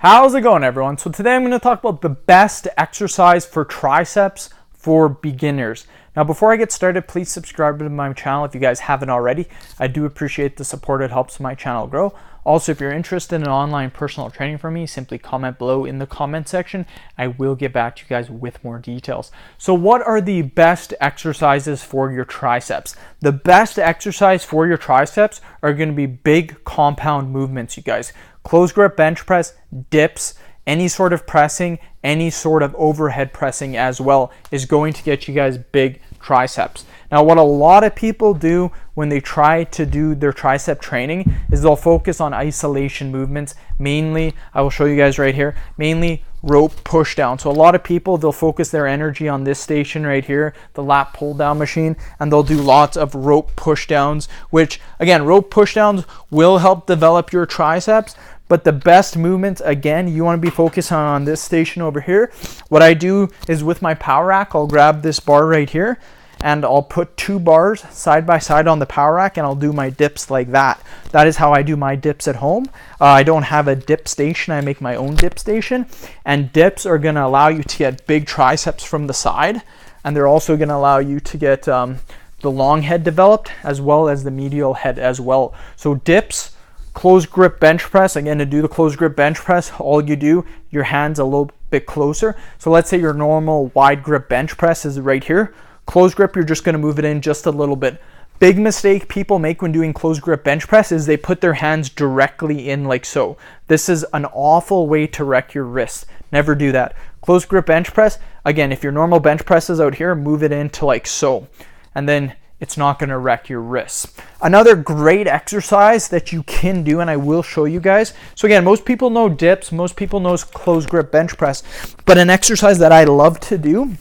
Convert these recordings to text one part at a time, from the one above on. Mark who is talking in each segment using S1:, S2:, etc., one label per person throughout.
S1: How's it going, everyone? So today I'm going to talk about the best exercise for triceps for beginners. Now, before I get started, please subscribe to my channel if you guys haven't already. I do appreciate the support. It helps my channel grow. Also, if you're interested in online personal training from me, simply comment below in the comment section. I will get back to you guys with more details. So what are the best exercises for your triceps? The best exercise for your triceps are going to be big compound movements, you guys. Close grip bench press, dips, any sort of pressing, any sort of overhead pressing as well is going to get you guys big triceps. Now, what a lot of people do when they try to do their tricep training is they'll focus on isolation movements. Mainly, I will show you guys right here, mainly rope push down. So a lot of people, they'll focus their energy on this station right here, the lat pull down machine, and they'll do lots of rope push downs, which again, rope push downs will help develop your triceps. But the best movements, again, you want to be focused on this station over here. What I do is with my power rack, I'll grab this bar right here and I'll put 2 bars side by side on the power rack and I'll do my dips like that. That is how I do my dips at home. I don't have a dip station. I make my own dip station. And dips are going to allow you to get big triceps from the side. And they're also going to allow you to get the long head developed as well as the medial head as well. So dips, close grip bench press. Again, to do the close grip bench press, all you do, your hands a little bit closer. So let's say your normal wide grip bench press is right here. Close grip, you're just going to move it in just a little bit. Big mistake people make when doing close grip bench press is they put their hands directly in like so. This is an awful way to wreck your wrist. Never do that. Close grip bench press, again, if your normal bench press is out here, move it into like so. And then it's not going to wreck your wrists. Another great exercise that you can do, and I will show you guys. So again, most people know dips, most people know close grip bench press, but an exercise that I love to do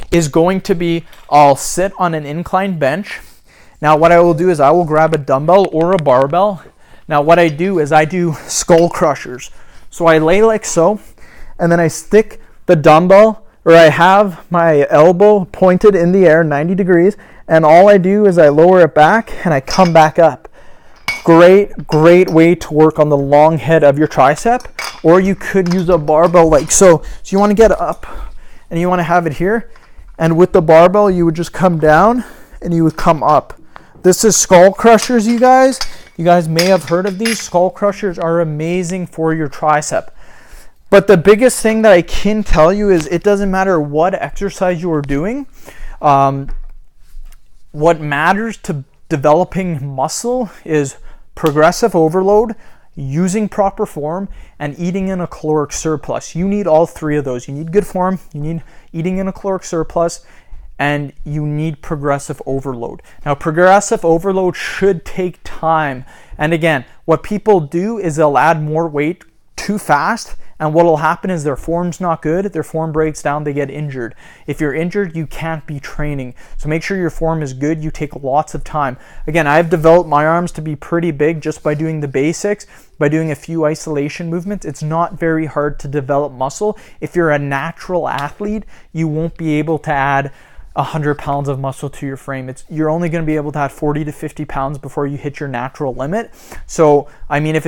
S1: is going to be, I'll sit on an inclined bench. Now what I will do is I will grab a dumbbell or a barbell. Now what I do is I do skull crushers. So I lay like so, and then I stick the dumbbell, or I have my elbow pointed in the air 90 degrees, and all I do is I lower it back and I come back up. Great way to work on the long head of your tricep. Or you could use a barbell like so. So you want to get up and you want to have it here. And with the barbell, you would just come down and you would come up. This is skull crushers, you guys. You guys may have heard of these. Skull crushers are amazing for your tricep. But the biggest thing that I can tell you is it doesn't matter what exercise you are doing. What matters to developing muscle is progressive overload, using proper form, and eating in a caloric surplus. You need all 3 of those. You need good form, you need eating in a caloric surplus, and you need progressive overload. Now, progressive overload should take time. And again, what people do is they'll add more weight too fast, and what will happen is their form's not good, their form breaks down, they get injured. If you're injured, you can't be training. So make sure your form is good, you take lots of time. Again, I've developed my arms to be pretty big just by doing the basics, by doing a few isolation movements. It's not very hard to develop muscle. If you're a natural athlete, you won't be able to add 100 pounds of muscle to your frame. You're only going to be able to add 40 to 50 pounds before you hit your natural limit. So, I mean, if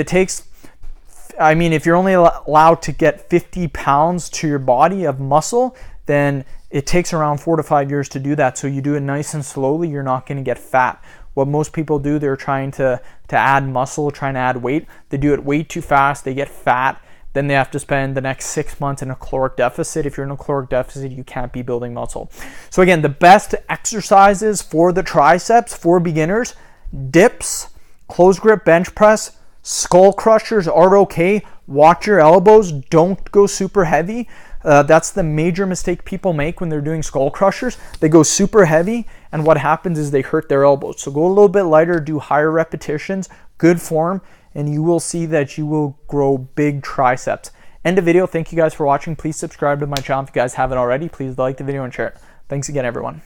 S1: you're only allowed to get 50 pounds to your body of muscle, then it takes around 4 to 5 years to do that. So you do it nice and slowly, you're not going to get fat. What most people do, they're trying to add muscle, trying to add weight. They do it way too fast, they get fat. Then they have to spend the next 6 months in a caloric deficit. If you're in a caloric deficit, you can't be building muscle. So again, the best exercises for the triceps for beginners: dips, close grip bench press, skull crushers are okay. Watch your elbows, don't go super heavy. That's the major mistake people make when they're doing skull crushers. They go super heavy, and what happens is they hurt their elbows. So go a little bit lighter, do higher repetitions, good form, and you will see that you will grow big triceps. End of video. Thank you guys for watching. Please subscribe to my channel if you guys haven't already. Please like the video and share it. Thanks again, everyone.